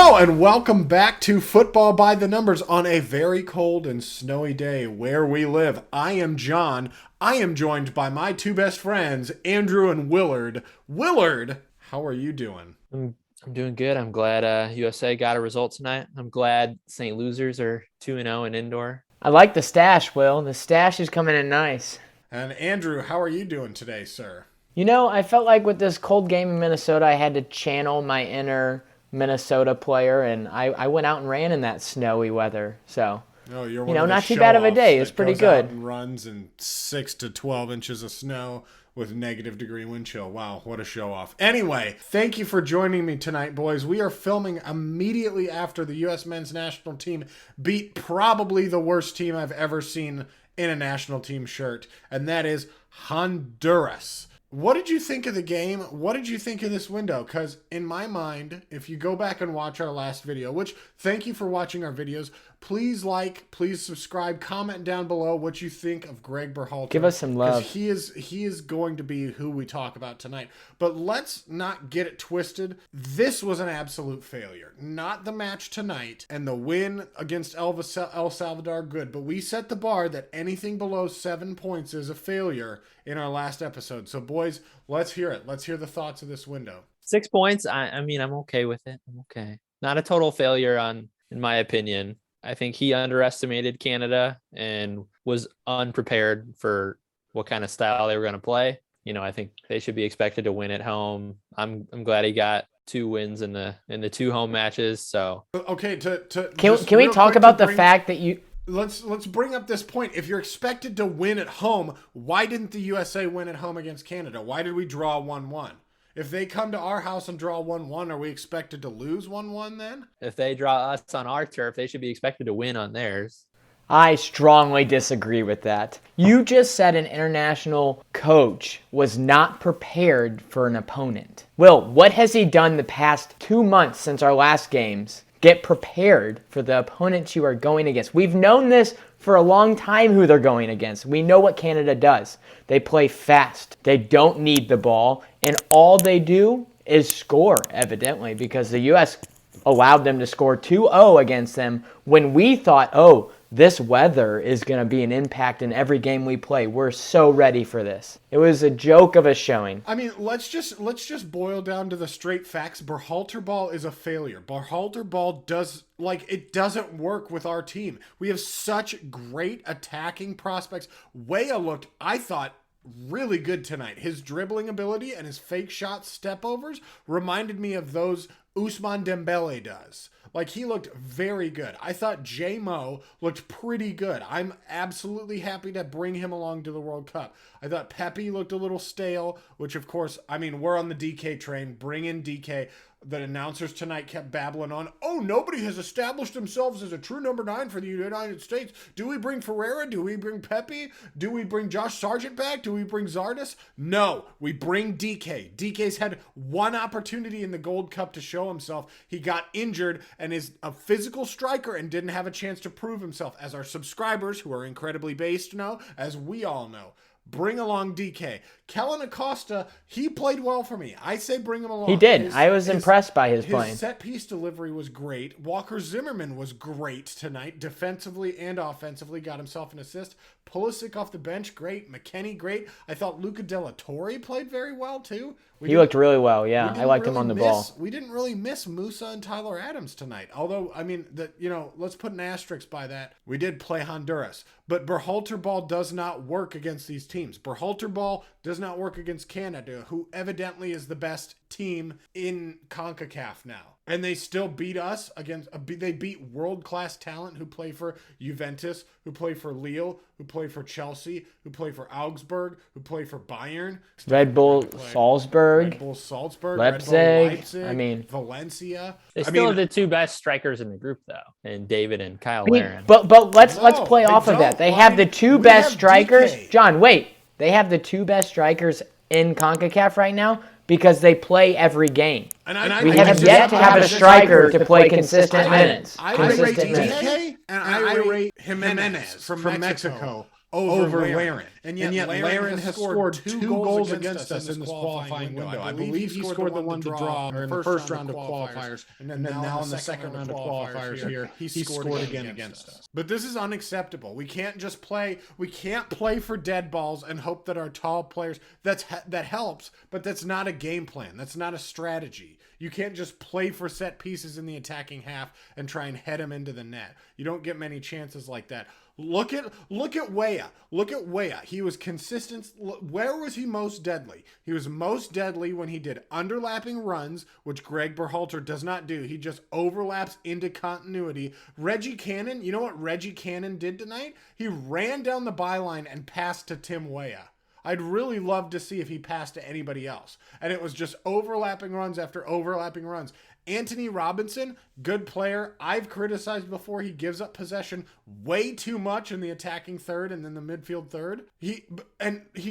Hello and welcome back to Football by the Numbers on a very cold and snowy day where we live. I am John. I am joined by my two best friends, Andrew and Willard. Willard, how are you doing? I'm doing good. I'm glad USA got a result tonight. I'm glad St. Losers are 2-0 in indoor. I like the stash, Will. The stash is coming in nice. And Andrew, how are you doing today, sir? You know, I felt like with this cold game in Minnesota, I had to channel my inner Minnesota player, and I went out and ran in that snowy weather. So, not too bad of a day. It's pretty good. And runs in 6 to 12 inches of snow with -degree wind chill. Wow, what a show off. Anyway, thank you for joining me tonight, boys. We are filming immediately after the U.S. men's national team beat probably the worst team I've ever seen in a national team shirt, and that is Honduras. What did you think of the game? What did you think of this window? Because in my mind, if you go back and watch our last video, which thank you for watching our videos, please like, please subscribe, comment down below what you think of Gregg Berhalter. Give us some love. He is going to be who we talk about tonight. But let's not get it twisted. This was an absolute failure. Not the match tonight and the win against El Salvador, good. But we set the bar that anything below 7 points is a failure in our last episode. So boys, let's hear it. Let's hear the thoughts of this window. 6 points. I mean, I'm okay with it. I'm okay. Not a total failure in my opinion. I think he underestimated Canada and was unprepared for what kind of style they were going to play. I think they should be expected to win at home. I'm glad he got 2 wins in the 2 home matches. So okay, can we talk about the fact that you? Let's bring up this point. If you're expected to win at home, why didn't the USA win at home against Canada? Why did we draw 1-1? If they come to our house and draw 1-1, are we expected to lose 1-1 then? If they draw us on our turf, they should be expected to win on theirs. I strongly disagree with that. You just said an international coach was not prepared for an opponent. Will, what has he done the past 2 months since our last games? Get prepared for the opponents you are going against. We've known this for a long time who they're going against. We know what Canada does. They play fast. They don't need the ball. And all they do is score, evidently, because the U.S. allowed them to score 2-0 against them when we thought, this weather is going to be an impact in every game we play. We're so ready for this. It was a joke of a showing. I mean, let's just boil down to the straight facts. Berhalter ball is a failure. Berhalter ball doesn't work with our team. We have such great attacking prospects. Weah looked, I thought, really good tonight. His dribbling ability and his fake shot step overs reminded me of those Ousmane Dembele does. He looked very good. I thought J-Mo looked pretty good. I'm absolutely happy to bring him along to the World Cup. I thought Pepe looked a little stale, which of course, we're on the DK train. Bring in DK. The announcers tonight kept babbling on, nobody has established themselves as a true number 9 for the United States. Do we bring Ferreira? Do we bring Pepe? Do we bring Josh Sargent back? Do we bring Zardes? No, we bring DK. DK's had one opportunity in the Gold Cup to show himself. He got injured and is a physical striker and didn't have a chance to prove himself, as our subscribers, who are incredibly based, know, as we all know. Bring along DK. Kellen Acosta, he played well for me. I say bring him along. He did. I was impressed by his playing. His set-piece delivery was great. Walker Zimmerman was great tonight, defensively and offensively. Got himself an assist. Pulisic off the bench, great. McKennie, great. I thought Luca De La Torre played very well, too. He looked really well, yeah. I liked him on the ball. We didn't really miss Musa and Tyler Adams tonight. Although, let's put an asterisk by that. We did play Honduras. But Berhalter ball does not work against these teams. Berhalter ball does not work against Canada, who evidently is the best team in CONCACAF now. And they still beat us against, they beat world-class talent who play for Juventus, who play for Lille, who play for Chelsea, who play for Augsburg, who play for Bayern. Red Bull Salzburg. Leipzig. Valencia. They still have the 2 best strikers in the group, though, and David and Kyle Larin. But let's play off of that. They have the 2 best strikers. DK. John, wait. They have the 2 best strikers in CONCACAF right now because they play every game. We have yet to have a striker to play consistent minutes. I rate DK and I rate Jimenez from Mexico over Laren. And yet Laren has scored 2 goals against us in this qualifying window. I believe he scored the one to draw in the first round of qualifiers. And then now in the second round of qualifiers here, he scored again against us. But this is unacceptable. We can't just play. We can't play for dead balls and hope that our tall players, that helps, but that's not a game plan. That's not a strategy. You can't just play for set pieces in the attacking half and try and head them into the net. You don't get many chances like that. Look at Weah. Look at Weah. He was consistent. Where was he most deadly? He was most deadly when he did underlapping runs, which Gregg Berhalter does not do. He just overlaps into continuity. Reggie Cannon, you know what Reggie Cannon did tonight? He ran down the byline and passed to Tim Weah. I'd really love to see if he passed to anybody else. And it was just overlapping runs after overlapping runs. Anthony Robinson, good player. I've criticized before he gives up possession way too much in the attacking third and then the midfield third. He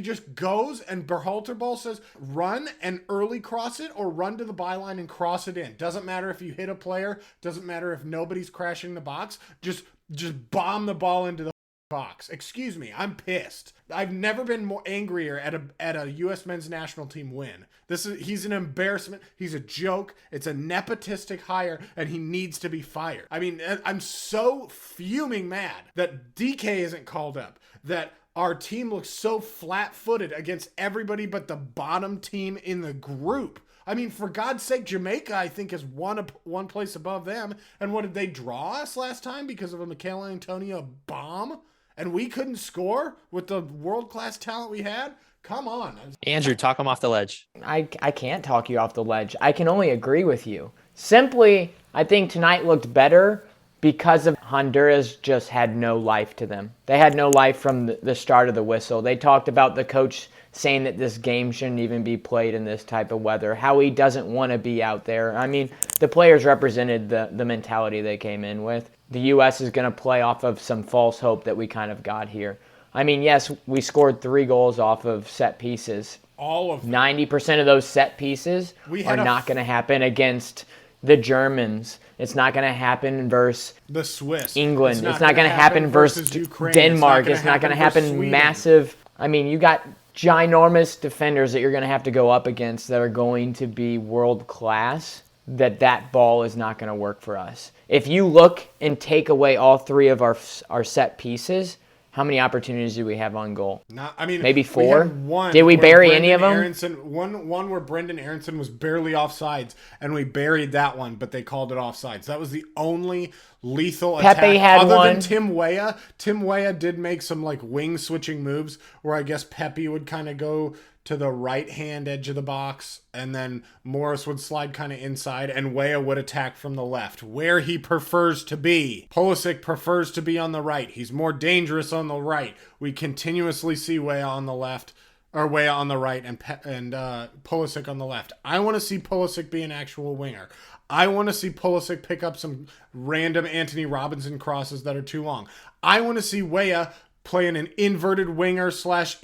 just goes, and Berhalter ball says run and early cross it or run to the byline and cross it in. Doesn't matter if you hit a player. Doesn't matter if nobody's crashing the box. Just bomb the ball into the box. Excuse me, I'm pissed. I've never been more angrier at a U.S. men's national team win. He's an embarrassment. He's a joke. It's a nepotistic hire, and he needs to be fired. I mean, I'm so fuming mad that DK isn't called up, that our team looks so flat-footed against everybody but the bottom team in the group. I mean, for God's sake, Jamaica, I think, is one place above them. And what, did they draw us last time because of a Mikel Antonio bomb? And we couldn't score with the world-class talent we had? Come on. Andrew, talk him off the ledge. I can't talk you off the ledge. I can only agree with you. Simply, I think tonight looked better because of Honduras just had no life to them. They had no life from the start of the whistle. They talked about the coach saying that this game shouldn't even be played in this type of weather, how he doesn't want to be out there. I mean, the players represented the mentality they came in with. The U.S. is going to play off of some false hope that we kind of got here. I mean, yes, we scored 3 goals off of set pieces. All of them. 90% of those set pieces are not going to happen against the Germans. It's not going to happen versus the Swiss. England. It's not going to happen versus Ukraine. Denmark. It's not going to happen massive. I mean, you got ginormous defenders that you're going to have to go up against that are going to be world class. That ball is not going to work for us. If you look and take away all 3 of our set pieces, how many opportunities do we have on goal? Maybe 4. We had one. Did we bury Brendan any of them? Aronson, one where Brendan Aronson was barely offsides, and we buried that one, but they called it offsides. That was the only lethal Pepe attack had other one. than Tim Weah. Tim Weah did make some like wing switching moves where I guess Pepe would kind of go to the right-hand edge of the box, and then Morris would slide kind of inside, and Weah would attack from the left, where he prefers to be. Pulisic prefers to be on the right. He's more dangerous on the right. We continuously see Weah on the left, or Weah on the right, and Pulisic on the left. I want to see Pulisic be an actual winger. I want to see Pulisic pick up some random Anthony Robinson crosses that are too long. I want to see Weah playing an inverted winger /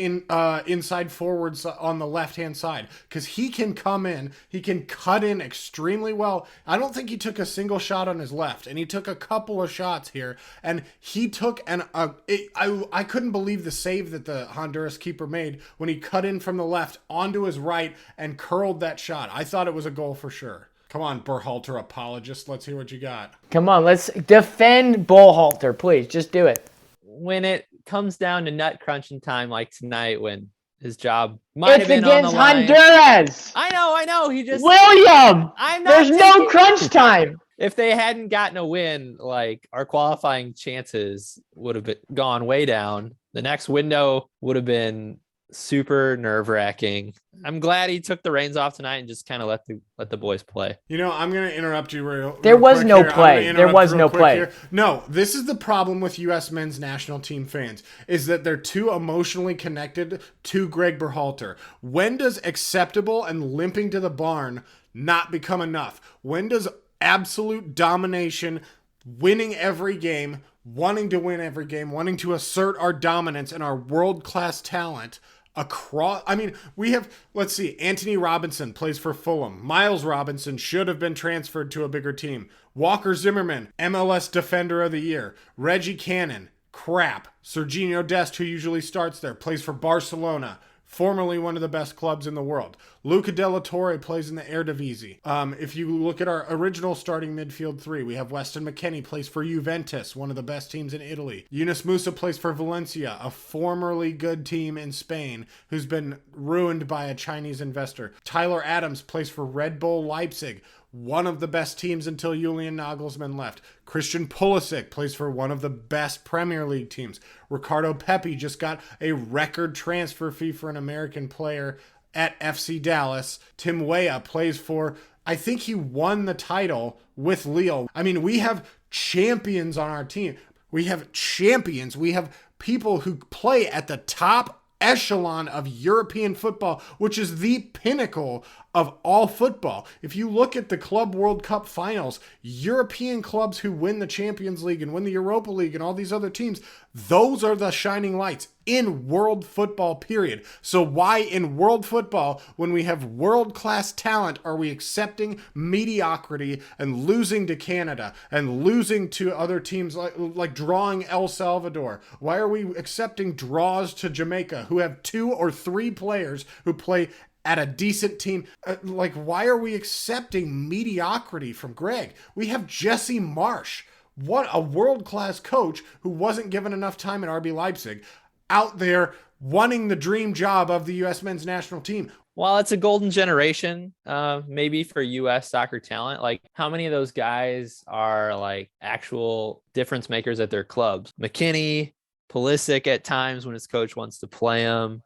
inside forwards on the left-hand side, because he can come in, he can cut in extremely well. I don't think he took a single shot on his left, and he took a couple of shots here, and he took I couldn't believe the save that the Honduras keeper made when he cut in from the left onto his right and curled that shot. I thought it was a goal for sure. Come on, Berhalter apologist. Let's hear what you got. Come on, let's defend Berhalter, please. Just do it. When it comes down to nut crunching time like tonight, when his job might have been on the line. It's against Honduras. I know. He just William. There's no crunch time. If they hadn't gotten a win, like, our qualifying chances would have gone way down. The next window would have been super nerve-wracking. I'm glad he took the reins off tonight and just kind of let the boys play. You know, I'm going to interrupt you real There was quick no here. play. There was no play. Here. No, this is the problem with U.S. men's national team fans, is that they're too emotionally connected to Gregg Berhalter. When does acceptable and limping to the barn not become enough? When does absolute domination, winning every game, wanting to win every game, wanting to assert our dominance and our world-class talent across? I mean, we have, let's see, Anthony Robinson plays for Fulham. Miles Robinson should have been transferred to a bigger team. Walker Zimmerman, MLS Defender of the Year. Reggie Cannon, Crap. Serginho Dest, who usually starts there, plays for Barcelona, formerly one of the best clubs in the world. Luca de la Torre plays in the Eredivisie. If you look at our original starting midfield three, we have Weston McKennie plays for Juventus, one of the best teams in Italy. Yunus Musa plays for Valencia, a formerly good team in Spain who's been ruined by a Chinese investor. Tyler Adams plays for Red Bull Leipzig, one of the best teams until Julian Nagelsmann left. Christian Pulisic plays for one of the best Premier League teams. Ricardo Pepi just got a record transfer fee for an American player at FC Dallas. Tim Weah plays for, I think he won the title with Lille. I mean, we have champions on our team. We have champions. We have people who play at the top echelon of European football, which is the pinnacle of all football. If you look at the Club World Cup finals, European clubs who win the Champions League and win the Europa League and all these other teams, those are the shining lights in world football, period. So why in world football, when we have world-class talent, are we accepting mediocrity and losing to Canada and losing to other teams like drawing El Salvador? Why are we accepting draws to Jamaica, who have 2 or 3 players who play at a decent team? Why are we accepting mediocrity from Gregg? We have Jesse Marsch. What a world-class coach who wasn't given enough time at RB Leipzig, out there wanting the dream job of the U.S. men's national team. While it's a golden generation, maybe for U.S. soccer talent, like how many of those guys are like actual difference makers at their clubs? McKinney, Pulisic at times when his coach wants to play him,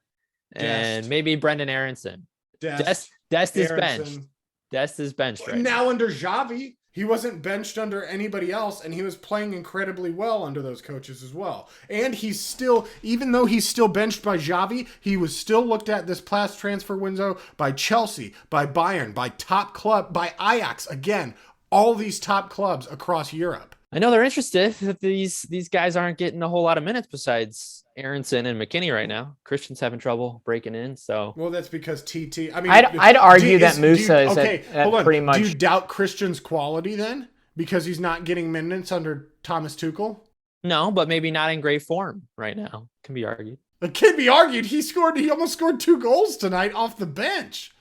and maybe Brendan Aronson. Dest is benched. Dest is benched right now under Xavi. He wasn't benched under anybody else, and he was playing incredibly well under those coaches as well. And he's still, even though he's still benched by Xavi, he was still looked at this past transfer window by Chelsea, by Bayern, by top club, by Ajax. Again, all these top clubs across Europe. I know they're interested that these guys aren't getting a whole lot of minutes besides Aronson and McKinney right now. Christian's having trouble breaking in, so. Well, that's because TT. I mean, I'd argue that Musa is at pretty much. Do you doubt Christian's quality then because he's not getting minutes under Thomas Tuchel? No, but maybe not in great form right now. Can be argued. It can be argued. He almost scored 2 goals tonight off the bench.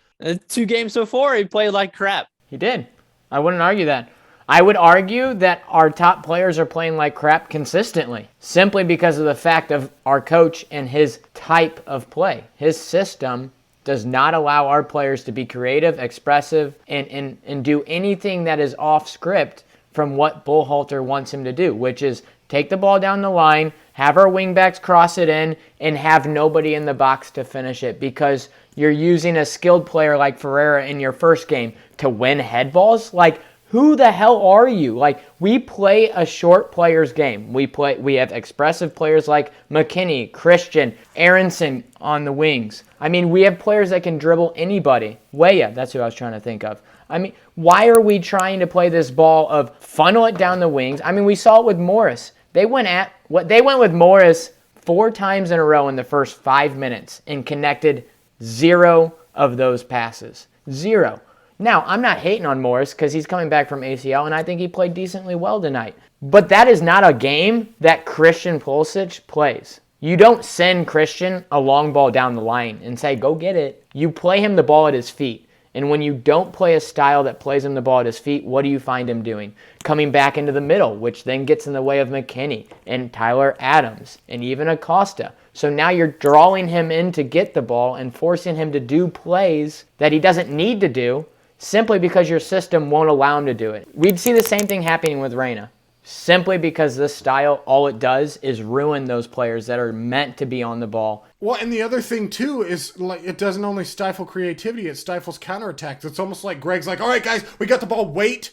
2 games before, he played like crap. He did. I wouldn't argue that. I would argue that our top players are playing like crap consistently, simply because of the fact of our coach and his type of play. His system does not allow our players to be creative, expressive, and do anything that is off script from what Berhalter wants him to do, which is take the ball down the line, have our wingbacks cross it in, and have nobody in the box to finish it, because you're using a skilled player like Ferreira in your first game to win head balls. Like, who the hell are you? Like, we play a short players game. We have expressive players like McKinney, Christian, Aronson on the wings. I mean, we have players that can dribble anybody. Weah, that's who I was trying to think of. I mean, why are we trying to play this ball of funnel it down the wings? I mean, we saw it with Morris. They went with Morris 4 times in a row in the first 5 minutes and connected 0 of those passes. 0. Now, I'm not hating on Morris because he's coming back from ACL, and I think he played decently well tonight. But that is not a game that Christian Pulisic plays. You don't send Christian a long ball down the line and say, go get it. You play him the ball at his feet. And when you don't play a style that plays him the ball at his feet, what do you find him doing? Coming back into the middle, which then gets in the way of McKinney and Tyler Adams and even Acosta. So now you're drawing him in to get the ball and forcing him to do plays that he doesn't need to do, simply because your system won't allow him to do it. We'd see the same thing happening with Reyna. Simply because this style, all it does is ruin those players that are meant to be on the ball. Well, and the other thing, too, is like it doesn't only stifle creativity, it stifles counterattacks. It's almost like Gregg's like, all right, guys, we got the ball. Wait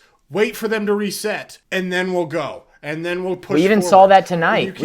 for them to reset, and then we'll go. And then we'll push. We even saw that tonight.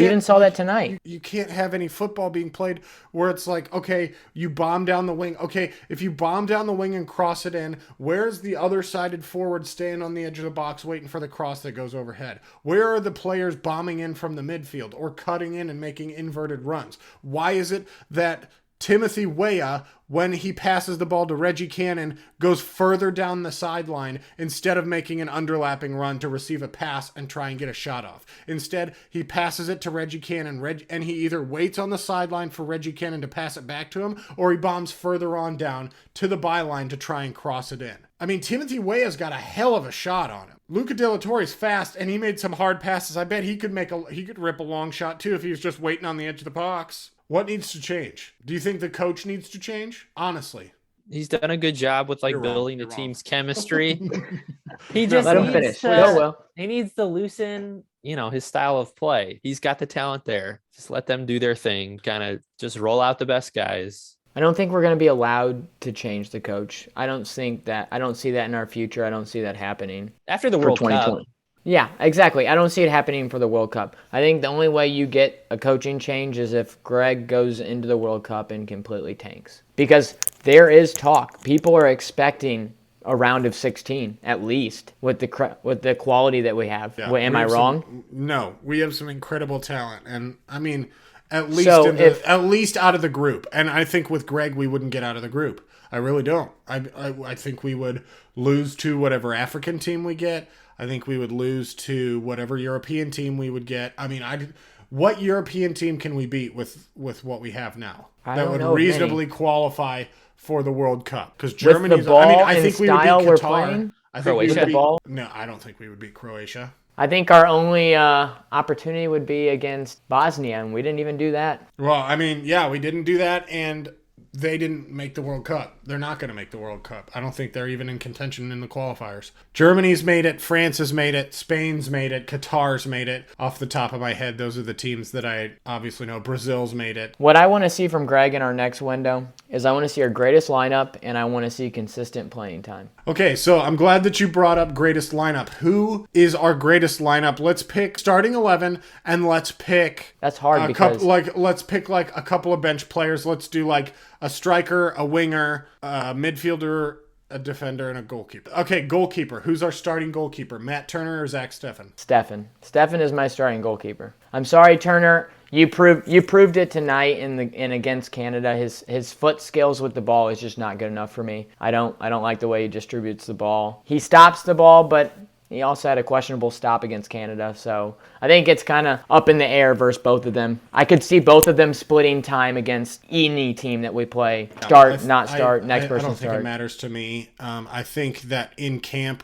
You can't have any football being played where it's like, okay, you bomb down the wing. Okay, if you bomb down the wing and cross it in, where's the other sided forward staying on the edge of the box waiting for the cross that goes overhead? Where are the players bombing in from the midfield or cutting in and making inverted runs? Why is it that Timothy Weah, when he passes the ball to Reggie Cannon, goes further down the sideline instead of making an underlapping run to receive a pass and try and get a shot off. Instead, he passes it to Reggie Cannon, and he either waits on the sideline for Reggie Cannon to pass it back to him, or he bombs further on down to the byline to try and cross it in. I mean, Timothy Weah's got a hell of a shot on him. Luca De La Torre's fast, and he made some hard passes. I bet he could rip a long shot too if he was just waiting on the edge of the box. What needs to change? Do you think the coach needs to change? Honestly. He's done a good job with You're building wrong. the team's chemistry. He just Let him needs finish. to, Go, Will. he needs to loosen, his style of play. He's got the talent there. Just let them do their thing. Kind of just roll out the best guys. I don't think we're going to be allowed to change the coach. I don't see that in our future. I don't see that happening. After the World Cup. Yeah, exactly. I don't see it happening for the World Cup. I think the only way you get a coaching change is if Gregg goes into the World Cup and completely tanks. Because there is talk. People are expecting a round of 16 at least with the quality that we have. Yeah, Am I wrong? No, we have some incredible talent, and I mean, at least at least out of the group. And I think with Gregg, we wouldn't get out of the group. I really don't. I think we would lose to whatever African team we get. I think we would lose to whatever European team we would get. I mean, what European team can we beat with what we have now that would reasonably qualify for the World Cup? Because Germany's. I think we would beat Qatar. I think we would beat, No, I don't think we would beat Croatia. I think our only opportunity would be against Bosnia, and we didn't even do that. Well, I mean, yeah, we didn't do that, and they didn't make the World Cup. They're not going to make the World Cup. I don't think they're even in contention in the qualifiers. Germany's made it. France has made it. Spain's made it. Qatar's made it. Off the top of my head, those are the teams that I obviously know. Brazil's made it. What I want to see from Gregg in our next window is I want to see our greatest lineup, and I want to see consistent playing time. Okay, so I'm glad that you brought up greatest lineup. Who is our greatest lineup? Let's pick starting 11, and let's pick... That's hard because... let's pick a couple of bench players. Let's do a striker, a winger, a midfielder, a defender, and a goalkeeper. Okay, goalkeeper. Who's our starting goalkeeper? Matt Turner or Zach Steffen? Steffen is my starting goalkeeper. I'm sorry, Turner. You proved it tonight in against Canada. His foot skills with the ball is just not good enough for me. I don't like the way he distributes the ball. He stops the ball, but he also had a questionable stop against Canada, so I think it's kind of up in the air versus both of them. I could see both of them splitting time against any team that we play. Next person start. I don't think it matters to me. I think that in camp,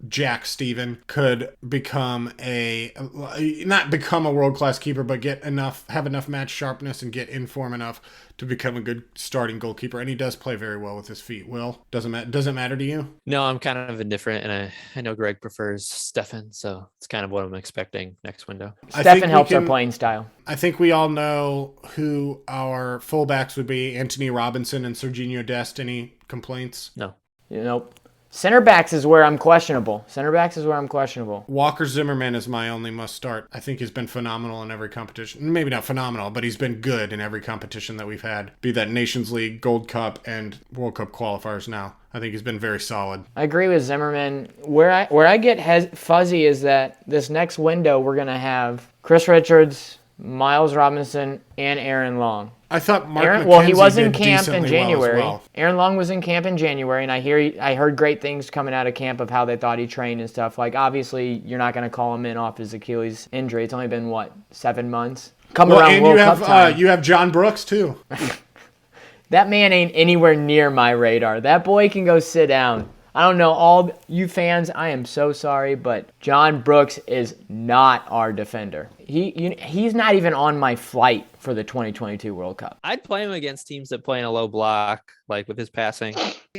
Jack Steven could become not become a world-class keeper, but have enough match sharpness and get in form enough to become a good starting goalkeeper. And he does play very well with his feet. Will, does it matter to you? No, I'm kind of indifferent, and I know Gregg prefers Steffen, so it's kind of what I'm expecting next window. Steffen helps our playing style. I think we all know who our fullbacks would be: Anthony Robinson and Serginho Dest. Any complaints? No. Nope. Center backs is where I'm questionable. Walker Zimmerman is my only must start. I think he's been phenomenal in every competition. Maybe not phenomenal, but he's been good in every competition that we've had. Be that Nations League, Gold Cup, and World Cup qualifiers now. I think he's been very solid. I agree with Zimmerman. Where I get fuzzy is that this next window we're going to have Chris Richards, Miles Robinson, and Aaron Long. I thought he was in camp in January. Well. Aaron Long was in camp in January, and I heard great things coming out of camp of how they thought he trained and stuff. Obviously, you're not going to call him in off his Achilles injury. It's only been 7 months. You have John Brooks too. That man ain't anywhere near my radar. That boy can go sit down. I don't know, all you fans, I am so sorry, but John Brooks is not our defender. He's not even on my flight for the 2022 World Cup. I'd play him against teams that play in a low block, with his passing.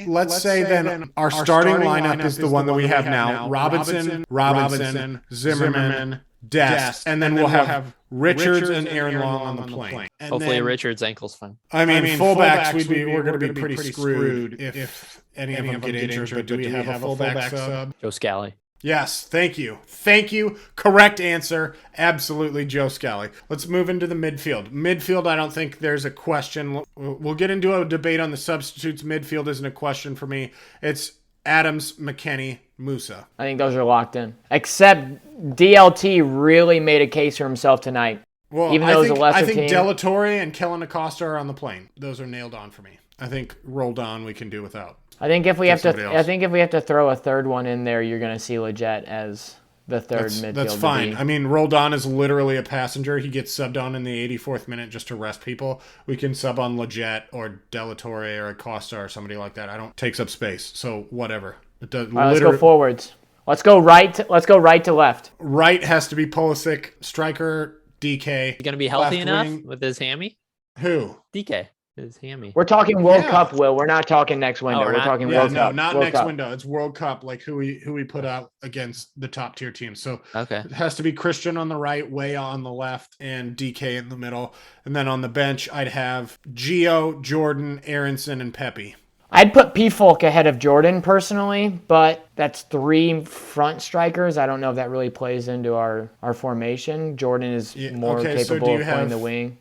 Let's say then our starting lineup is the one that we have now. Robinson, Zimmerman, Dest, and then we'll have Richards and Aaron Long on the plane. Hopefully Richards' ankle's fine. I mean fullbacks we're going to be pretty screwed if any of them get injured, but do we have a fullback sub? Joe Scally. Yes, thank you. Correct answer. Absolutely, Joe Scally. Let's move into the midfield. Midfield, I don't think there's a question. We'll get into a debate on the substitutes. Midfield isn't a question for me. It's Adams, McKennie, Musa. I think those are locked in. Except DLT really made a case for himself tonight. Well, Even though it was a lesser I think team. De La Torre and Kellen Acosta are on the plane. Those are nailed on for me. I think Roldan we can do without. I think if we have somebody to, else. I think if we have to throw a third one in there, you're going to see Leggett as the third midfield. That's fine. I mean, Roldan is literally a passenger. He gets subbed on in the 84th minute just to rest people. We can sub on Leggett or De La Torre or Acosta or somebody like that. I don't takes up space, so whatever. It does. All right, let's go forwards. Let's go right to left. Right has to be Pulisic. Striker DK. He gonna be healthy Left enough wing- with his hammy? Who? DK, his hammy. We're talking World Yeah. Cup, Will. We're not talking next window. we're We're not- talking Yeah, World no, Cup. not World next Cup. window. It's World Cup, like who we put out against the top tier teams. So Okay. it has to be Christian on the right, Way on the left, and DK in the middle. And then on the bench, I'd have Gio, Jordan, Aronson, and Pepe. I'd put P. Folk ahead of Jordan personally, but that's 3 front strikers. I don't know if that really plays into our formation. Jordan is Yeah, more okay, so capable do of you playing have- the wing.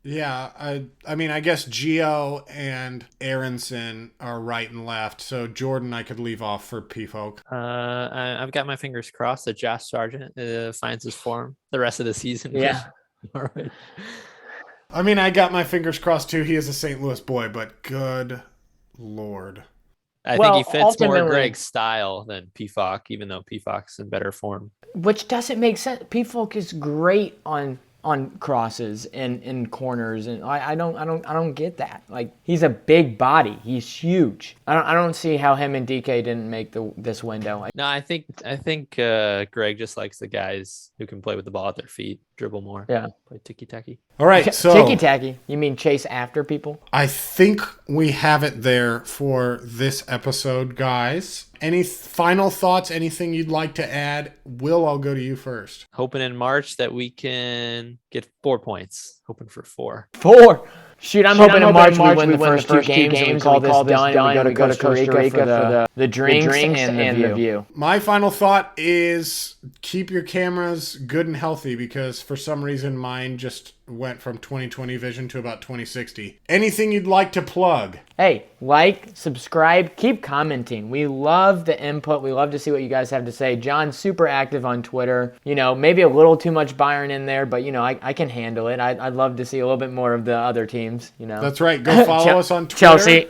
Yeah, I mean, I guess Gio and Aronson are right and left. So Jordan I could leave off for P-Folk. I've got my fingers crossed that Josh Sargent finds his form the rest of the season. Yeah. All right. I mean, I got my fingers crossed too. He is a St. Louis boy, but good Lord. I Well, think he fits more ultimately- Gregg's style than PFOC, even though PFOC's in better form. Which doesn't make sense. P. Folk is great on crosses and in corners, and I don't get that. Like, he's a big body. He's huge. I don't see how him and DK didn't make this window. No, I think Gregg just likes the guys who can play with the ball at their feet, dribble more. Yeah. Play ticky-tacky. All right, so Ticky tacky. You mean chase after people? I think we have it there for this episode, guys. Any final thoughts? Anything you'd like to add? Will, I'll go to you first. Hoping in March that we can get 4 points. Hoping for 4. 4. Shoot, I'm hoping in March we win the first 2 games and we call this done. We go to Costa Rica for the drinks and the view. My final thought is keep your cameras good and healthy, because for some reason mine just went from 2020 vision to about 2060. Anything you'd like to plug? Hey, like, subscribe, keep commenting. We love the input. We love to see what you guys have to say. John's super active on Twitter. You know, maybe a little too much Bayern in there, but, you know, I can handle it. I'd love to see a little bit more of the other teams, you know. That's right. Go follow us on Twitter. Chelsea.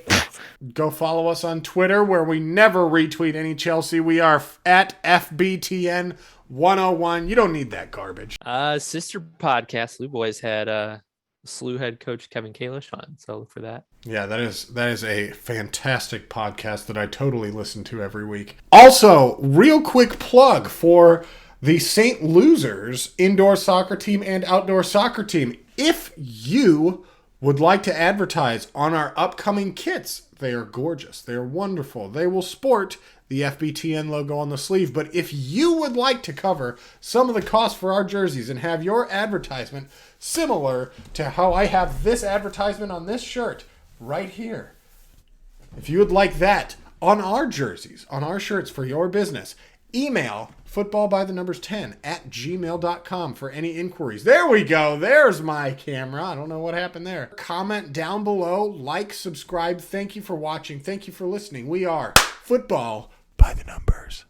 Go follow us on Twitter, where we never retweet any Chelsea. We are at FBTN 101. You don't need that garbage. Sister podcast, Lou Boys had SLU head coach Kevin Kalish on, so look for that. Yeah, that is a fantastic podcast that I totally listen to every week. Also, real quick plug for the St. Losers indoor soccer team and outdoor soccer team. If you would like to advertise on our upcoming kits, they are gorgeous. They are wonderful. They will sport the FBTN logo on the sleeve. But if you would like to cover some of the costs for our jerseys and have your advertisement similar to how I have this advertisement on this shirt right here, if you would like that on our jerseys, on our shirts for your business, email footballbythenumbers10@gmail.com for any inquiries. There we go. There's my camera. I don't know what happened there. Comment down below, like, subscribe. Thank you for watching. Thank you for listening. We are Football by the Numbers.